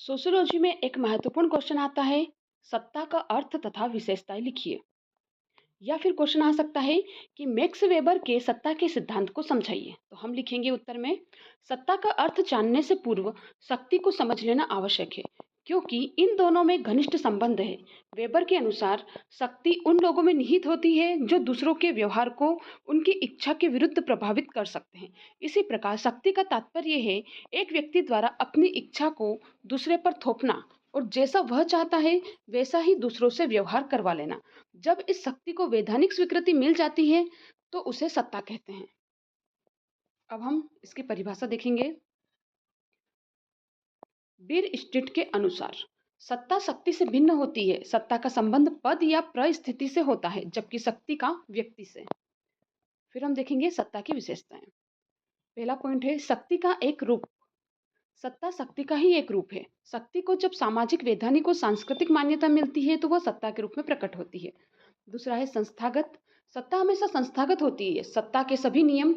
Sociology में एक महत्वपूर्ण क्वेश्चन आता है, सत्ता का अर्थ तथा विशेषताएं लिखिए। या फिर क्वेश्चन आ सकता है कि मैक्स वेबर के सत्ता के सिद्धांत को समझाइए। तो हम लिखेंगे उत्तर में, सत्ता का अर्थ जानने से पूर्व शक्ति को समझ लेना आवश्यक है, क्योंकि इन दोनों में घनिष्ठ संबंध है। वेबर के अनुसार शक्ति उन लोगों में निहित होती है जो दूसरों के व्यवहार को उनकी इच्छा के विरुद्ध प्रभावित कर सकते हैं। इसी प्रकार शक्ति का तात्पर्य है एक व्यक्ति द्वारा अपनी इच्छा को दूसरे पर थोपना और जैसा वह चाहता है वैसा ही दूसरों से व्यवहार करवा लेना। जब इस शक्ति को वैधानिक स्वीकृति मिल जाती है तो उसे सत्ता कहते हैं। अब हम इसकी परिभाषा देखेंगे। बीर स्ट्रीट के अनुसार सत्ता शक्ति से भिन्न होती है। सत्ता का संबंध पद या परिस्थिति से होता है, जबकि शक्ति का व्यक्ति से। फिर हम देखेंगे सत्ता की विशेषताएं। पहला पॉइंट है शक्ति का एक रूप। सत्ता शक्ति का ही एक रूप है। शक्ति को जब सामाजिक, वैधानिक और सांस्कृतिक मान्यता मिलती है तो वह सत्ता के रूप में प्रकट होती है। दूसरा है संस्थागत। सत्ता हमेशा संस्थागत होती है। सत्ता के सभी नियम,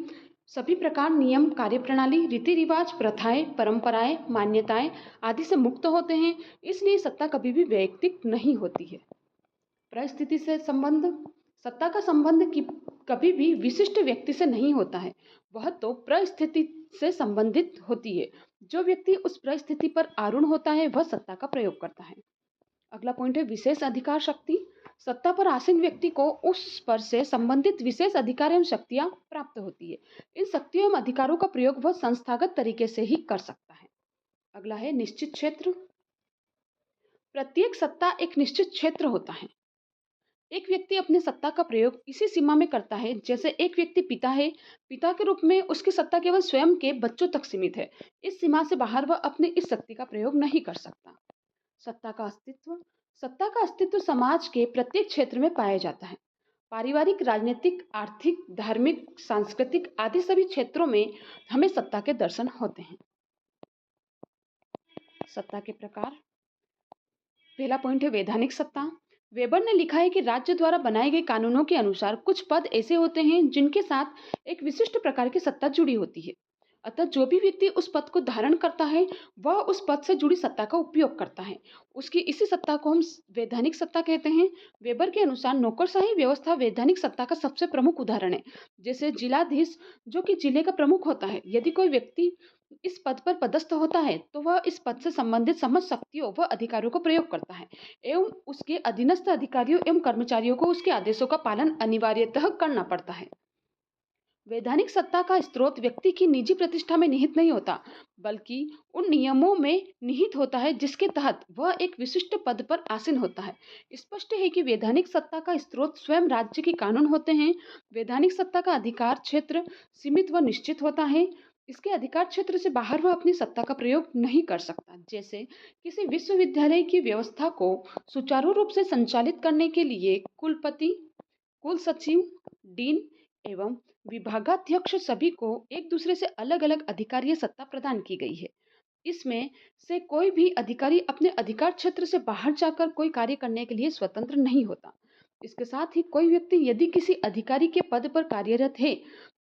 सभी प्रकार, नियम, कार्यप्रणाली, रीति रिवाज, प्रथाएं, परंपराएं, मान्यताएं आदि से मुक्त होते हैं। इसलिए सत्ता कभी भी वैयक्तिक नहीं होती है। परिस्थिति से संबंध। सत्ता का संबंध कभी भी विशिष्ट व्यक्ति से नहीं होता है, वह तो परिस्थिति से संबंधित होती है। जो व्यक्ति उस परिस्थिति पर आरूढ़ होता है वह सत्ता का प्रयोग करता है। अगला पॉइंट है विशेष अधिकार शक्ति। सत्ता पर आसीन व्यक्ति को उस पर से संबंधित विशेष अधिकार एवं शक्तियां प्राप्त होती है। इन शक्तियों एवं अधिकारों का प्रयोग वह संस्थागत तरीके से ही कर सकता है। अगला है निश्चित क्षेत्र। प्रत्येक सत्ता एक निश्चित क्षेत्र होता है। एक व्यक्ति अपनी सत्ता का प्रयोग इसी सीमा में करता है। जैसे एक व्यक्ति पिता है, पिता के रूप में उसकी सत्ता केवल स्वयं के बच्चों तक सीमित है। इस सीमा से बाहर वह अपनी इस शक्ति का प्रयोग नहीं कर सकता। सत्ता का अस्तित्व। सत्ता का अस्तित्व समाज के प्रत्येक क्षेत्र में पाया जाता है। पारिवारिक, राजनीतिक, आर्थिक, धार्मिक, सांस्कृतिक आदि सभी क्षेत्रों में हमें सत्ता के दर्शन होते हैं। सत्ता के प्रकार। पहला पॉइंट है वैधानिक सत्ता। वेबर ने लिखा है कि राज्य द्वारा बनाए गए कानूनों के अनुसार कुछ पद ऐसे होते हैं जिनके साथ एक विशिष्ट प्रकार की सत्ता जुड़ी होती है। अतः जो भी व्यक्ति उस पद को धारण करता है वह उस पद से जुड़ी सत्ता का उपयोग करता है। उसकी इसी सत्ता को हम वैधानिक सत्ता कहते हैं। वेबर के अनुसार नौकरशाही व्यवस्था वैधानिक सत्ता का सबसे प्रमुख उदाहरण है। जैसे जिलाधीश जो कि जिले का प्रमुख होता है, यदि कोई व्यक्ति इस पद पर पदस्थ होता है तो वह इस पद से संबंधित समस्त शक्तियों व अधिकारों का प्रयोग करता है एवं उसके अधीनस्थ अधिकारियों एवं कर्मचारियों को उसके आदेशों का पालन अनिवार्यतः करना पड़ता है। वैधानिक सत्ता का स्रोत व्यक्ति की निजी प्रतिष्ठा में निहित नहीं होता, बल्कि उन नियमों में निहित होता है जिसके तहत वह एक विशिष्ट पद पर आसीन होता है। स्पष्ट है कि वैधानिक सत्ता का स्रोत स्वयं राज्य के कानून होते हैं। वैधानिक सत्ता का अधिकार क्षेत्र सीमित व निश्चित होता है। इसके अधिकार क्षेत्र से बाहर वह अपनी सत्ता का प्रयोग नहीं कर सकता। जैसे किसी विश्वविद्यालय की व्यवस्था को सुचारू रूप से संचालित करने के लिए कुलपति, कुल सचिव, डीन एवं विभागाध्यक्ष सभी को एक दूसरे से अलग अलग अधिकारीय सत्ता प्रदान की गई है। इसमें से कोई भी अधिकारी अपने अधिकार क्षेत्र से बाहर जाकर कोई कार्य करने के लिए स्वतंत्र नहीं होता। इसके साथ ही कोई व्यक्ति यदि किसी अधिकारी के पद पर कार्यरत है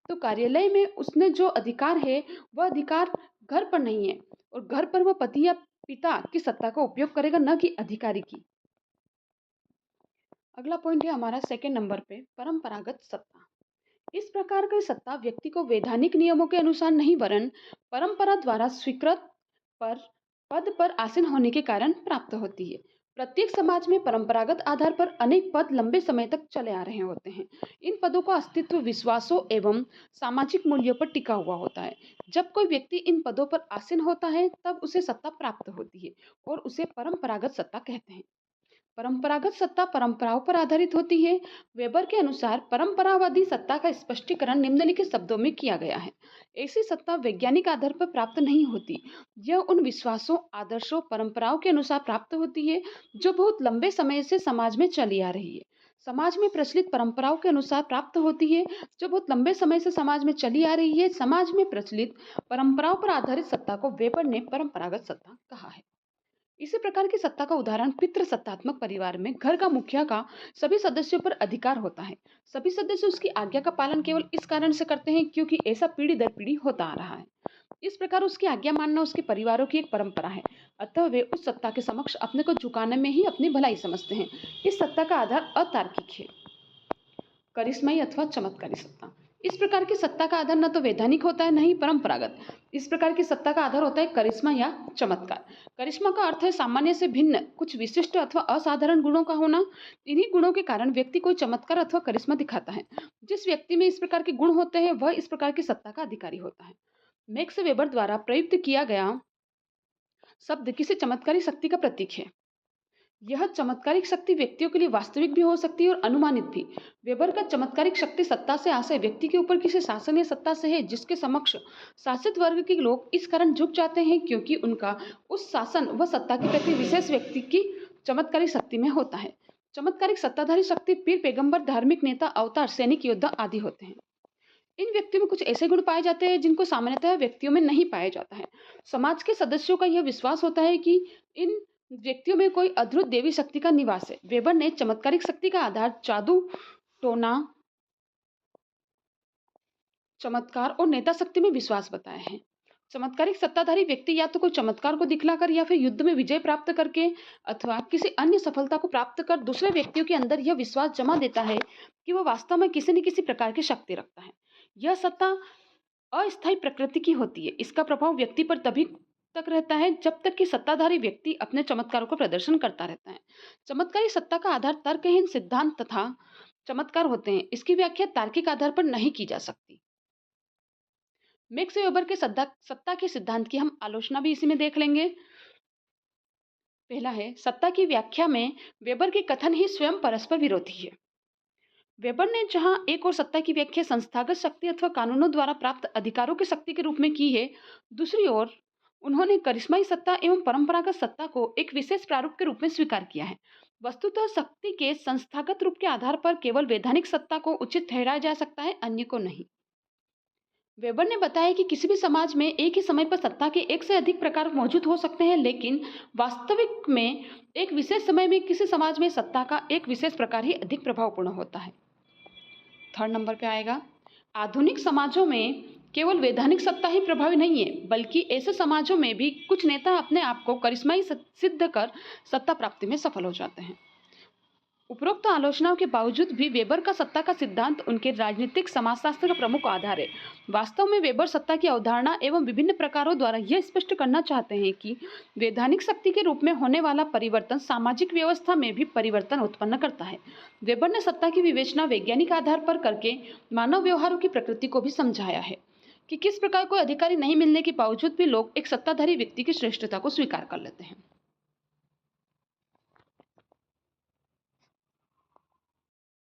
तो कार्यालय में उसने जो अधिकार है वह अधिकार घर पर नहीं है और घर पर वह पति या पिता की सत्ता का उपयोग करेगा, न कि अधिकारी की। अगला पॉइंट है हमारा सेकंड नंबर पे, परंपरागत सत्ता। इस प्रकार की सत्ता व्यक्ति को वैधानिक नियमों के अनुसार नहीं वरन परंपरा द्वारा स्वीकृत पर पद पर आसीन होने के कारण प्राप्त होती है। प्रत्येक समाज में परंपरागत आधार पर अनेक पद लंबे समय तक चले आ रहे होते हैं। इन पदों का अस्तित्व विश्वासों एवं सामाजिक मूल्यों पर टिका हुआ होता है। जब कोई व्यक्ति इन पदों पर आसीन होता है तब उसे सत्ता प्राप्त होती है और उसे परंपरागत सत्ता कहते हैं। परंपरागत सत्ता परंपराओं पर आधारित होती है। वेबर के अनुसार परंपरावादी सत्ता का स्पष्टीकरण निम्नलिखित शब्दों में किया गया है। ऐसी सत्ता वैज्ञानिक आधार पर प्राप्त नहीं होती। यह उन विश्वासों, आदर्शों, परंपराओं के अनुसार प्राप्त होती है जो बहुत लंबे समय से समाज में चली आ रही है। समाज में प्रचलित परंपराओं के अनुसार प्राप्त होती है जो बहुत लंबे समय से समाज में चली आ रही है। समाज में प्रचलित परंपराओं पर आधारित सत्ता को वेबर ने परंपरागत सत्ता कहा है। इसी प्रकार की सत्ता का उदाहरण पितृसत्तात्मक परिवार में घर का मुखिया का सभी सदस्यों पर अधिकार होता है। सभी सदस्य उसकी आज्ञा का पालन केवल इस कारण से करते हैं क्योंकि ऐसा पीढ़ी दर पीढ़ी होता आ रहा है। इस प्रकार उसकी आज्ञा मानना उसके परिवारों की एक परंपरा है। अतः वे उस सत्ता के समक्ष अपने को झुकाने में ही अपनी भलाई समझते हैं। इस सत्ता का आधार अतार्किक है। करिश्माई अथवा चमत्कारी सत्ता। इस प्रकार की सत्ता का आधार न तो वैधानिक होता है, न ही परंपरागत। इस प्रकार की सत्ता का आधार होता है करिश्मा या चमत्कार। करिश्मा का अर्थ है सामान्य से भिन्न कुछ विशिष्ट अथवा असाधारण गुणों का होना। इन्हीं गुणों के कारण व्यक्ति कोई चमत्कार अथवा करिश्मा दिखाता है। जिस व्यक्ति में इस प्रकार के गुण होते हैं वह इस प्रकार की सत्ता का अधिकारी होता है। मैक्स वेबर द्वारा प्रयुक्त किया गया शब्द किसी चमत्कारी शक्ति का प्रतीक है। यह चमत्कारिक शक्ति व्यक्तियों के लिए वास्तविक भी हो सकती है और अनुमानित भी। वेबर का चमत्कारिक शक्ति सत्ता से आशय व्यक्ति के ऊपर किसी शासन या सत्ता से है जिसके समक्ष शासित वर्ग के लोग इस कारण झुक जाते हैं क्योंकि उनका उस शासन व सत्ता के प्रति विशेष व्यक्ति की चमत्कारिक शक्ति में होता है। चमत्कारिक सत्ताधारी शक्ति पीर, पैगंबर, धार्मिक नेता, अवतार, सैनिक, योद्धा आदि होते हैं। इन व्यक्तियों में कुछ ऐसे गुण पाए जाते हैं जिनको सामान्यतः व्यक्तियों में नहीं पाया जाता है। समाज के सदस्यों का यह विश्वास होता है कि इन व्यक्तियों में कोई अद्भुत देवी शक्ति का निवास है। वेबर ने चमत्कारिक शक्ति का आधार जादू, टोना, चमत्कार और नेता शक्ति में विश्वास बताया है। चमत्कारिक सत्ताधारी व्यक्ति या तो कोई चमत्कार को दिखलाकर या फिर युद्ध में विजय प्राप्त करके अथवा किसी अन्य सफलता को प्राप्त कर दूसरे व्यक्तियों के अंदर यह विश्वास जमा देता है कि वह वास्तव में किसी न किसी प्रकार की शक्ति रखता है। यह सत्ता अस्थायी प्रकृति की होती है। इसका प्रभाव व्यक्ति पर तभी तक रहता है जब तक कि सत्ताधारी व्यक्ति अपने चमत्कारों का प्रदर्शन करता रहता है। चमत्कारी सत्ता का आधार तर्कहीन सिद्धांत तथा चमत्कार होते हैं। इसकी व्याख्या तार्किक आधार पर नहीं की जा सकती। मैक्स वेबर के सत्ता के सिद्धांत की हम आलोचना भी इसी में देख लेंगे। पहला है, सत्ता की व्याख्या में वेबर के कथन ही स्वयं परस्पर विरोधी है। वेबर ने जहां एक और सत्ता की व्याख्या संस्थागत शक्ति अथवा कानूनों द्वारा प्राप्त अधिकारों की शक्ति के रूप में की है, दूसरी ओर उन्होंने करिश्माई सत्ता एवं परंपरागत सत्ता को एक विशेष प्रारूप के रूप में स्वीकार किया है। वस्तुतः शक्ति के संस्थागत रूप के आधार पर केवल वैधानिक सत्ता को उचित ठहराया जा सकता है, अन्य को नहीं। वेबर ने बताया कि किसी भी समाज में एक ही समय पर सत्ता के एक से अधिक प्रकार मौजूद हो सकते हैं, लेकिन वास्तविक में एक विशेष समय में किसी समाज में सत्ता का एक विशेष प्रकार ही अधिक प्रभावपूर्ण होता है। थर्ड नंबर पे आएगा, आधुनिक समाजों में केवल वैधानिक सत्ता ही प्रभावी नहीं है, बल्कि ऐसे समाजों में भी कुछ नेता अपने आप को करिश्माई सिद्ध कर सत्ता प्राप्ति में सफल हो जाते हैं। उपरोक्त आलोचनाओं के बावजूद भी वेबर का सत्ता का सिद्धांत उनके राजनीतिक समाजशास्त्र का प्रमुख आधार है। वास्तव में वेबर सत्ता की अवधारणा एवं विभिन्न प्रकारों द्वारा यह स्पष्ट करना चाहते हैं कि वैधानिक शक्ति के रूप में होने वाला परिवर्तन सामाजिक व्यवस्था में भी परिवर्तन उत्पन्न करता है। वेबर ने सत्ता की विवेचना वैज्ञानिक आधार पर करके मानव व्यवहारों की प्रकृति को भी समझाया है कि किस प्रकार कोई अधिकारी नहीं मिलने के बावजूद भी लोग एक सत्ताधारी व्यक्ति की श्रेष्ठता को स्वीकार कर लेते हैं।